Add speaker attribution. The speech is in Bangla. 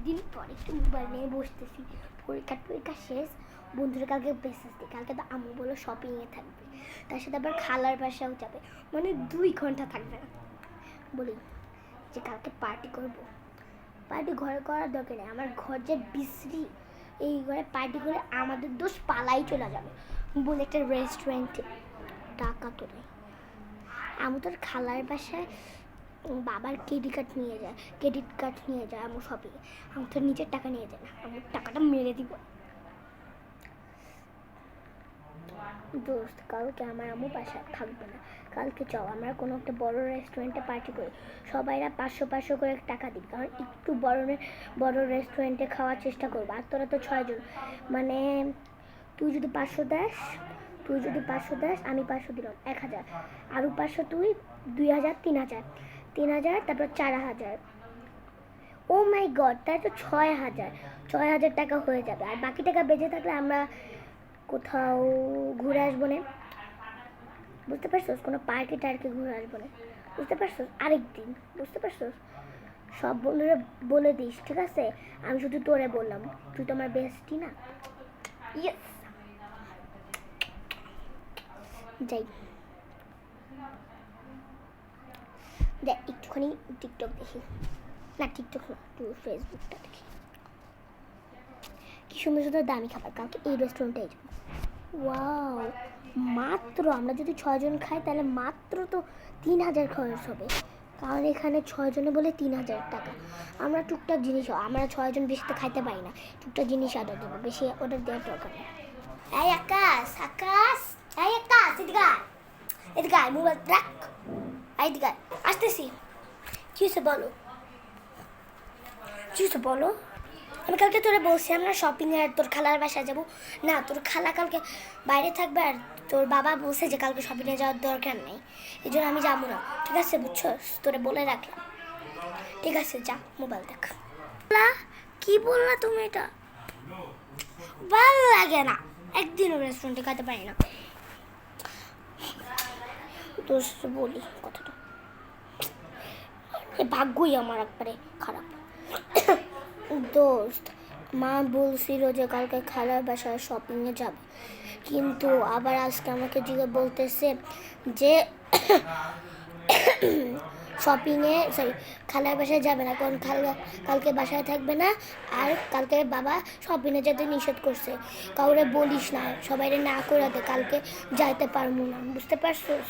Speaker 1: অনেকদিন পর একটু মোবাইল নিয়ে বসতেছি। পরীক্ষা শেষ, বন্ধুরা কালকে মেসেজ দিই, কালকে তো আম্মু বলো শপিংয়ে থাকবে, তার সাথে আবার খালার বাসাও যাবে, মানে 2 ঘন্টা থাকবে না। বলি যে কালকে পার্টি করব। পার্টি ঘরে করার দরকার নেই, আমার ঘর যে বিশ্রী, এই ঘরে পার্টি করে আমাদের দোষ পালাই চলে যাবে বলে একটা রেস্টুরেন্টে টাকা তোলে। আমি তোর খালার বাসায় বাবার ক্রেডিট কার্ড নিয়ে যায় আমার শপিংয়ে। আমি তো নিজের টাকা নিয়ে যায় না, আমার টাকাটা মেরে দিব। দোস্ত, কালকে আমার আম্মু বাসায় থাকবে না, কালকে চল আমরা কোনো একটা বড় রেস্টুরেন্টে পার্টি করি। সবাইরা 500 করে টাকা দিবি, কারণ একটু বড় রেস্টুরেন্টে খাওয়ার চেষ্টা করবো। আর তোরা তো 6 জন, মানে তুই যদি 500 দাস আমি 500 দিলাম, 1000, আরও 500 তুই, 2000, 3000, তারপর 4000। ও মাই গড, তাই তো 6000 টাকা হয়ে যাবে। আর বাকি টাকা বেঁচে থাকলে আমরা কোথাও ঘুরে আসবো না, বুঝতে পারছোস? কোনো পার্কে টার্কে ঘুরে আসবো না, বুঝতে পারছোস? আরেকদিন, বুঝতে পারছোস? সব বন্ধুরা বলে দিস, ঠিক আছে? আমি শুধু তোরে বললাম, তুই তো আমার বেস্টি না। ইয়েস, যাই দেখ একটুখানি টিকটক দেখি, না টিকটক না, একটু ফেসবুকটা দেখি। কি সুন্দর সুন্দর দামি খাবার, কালকে এই রেস্টুরেন্টে যাবো। ওয়াও, মাত্র আমরা যদি 6 জন খাই তাহলে মাত্র তো 3000 খরচ হবে, কারণ এখানে 6 জনে বলে 3000 টাকা। আমরা টুকটাক জিনিস, আমরা 6 জন বেশি তো খাইতে পারি না, টুকটাক জিনিস অর্ডার দেবো, বেশি অর্ডার দেওয়ার দরকার নেই। এই আকাশ, এদিকে মোবাইল রাখ, এদিকে আসতেছি। কি হয়েছে বলো, বলো? আমি কালকে তোরা বলছি আমরা শপিংয়ে তোর খালার বাসায় যাবো। না, তোর খালা কালকে বাইরে থাকবে, আর তোর বাবা বলছে যে কালকে শপিংয়ে যাওয়ার দরকার নেই, এই জন্য আমি যাবো না, ঠিক আছে? বুঝছো, তোরে বলে রাখলাম। ঠিক আছে, যা মোবাইল দেখ। কি বললা তুমি? এটা ভালো লাগে না, একদিনও রেস্টুরেন্টে খাইতে পারি না। দোস্ত বলি কথাটা, ভাগ্যই আমার একবারে খারাপ। দোস্ত, মা বলছিল যে কালকে খালার বাসায় শপিংয়ে যাবে, কিন্তু আবার আজকে আমাকে বলতেছে যে শপিংয়ে খালার বাসায় যাবে না, কারণ কালকে বাসায় থাকবে না, আর কালকে বাবা শপিংয়ে যেতে নিষেধ করছে। কাউরে বলিস না, সবাইরে না করে দে, কালকে যাইতে পারবো না, বুঝতে পারছিস?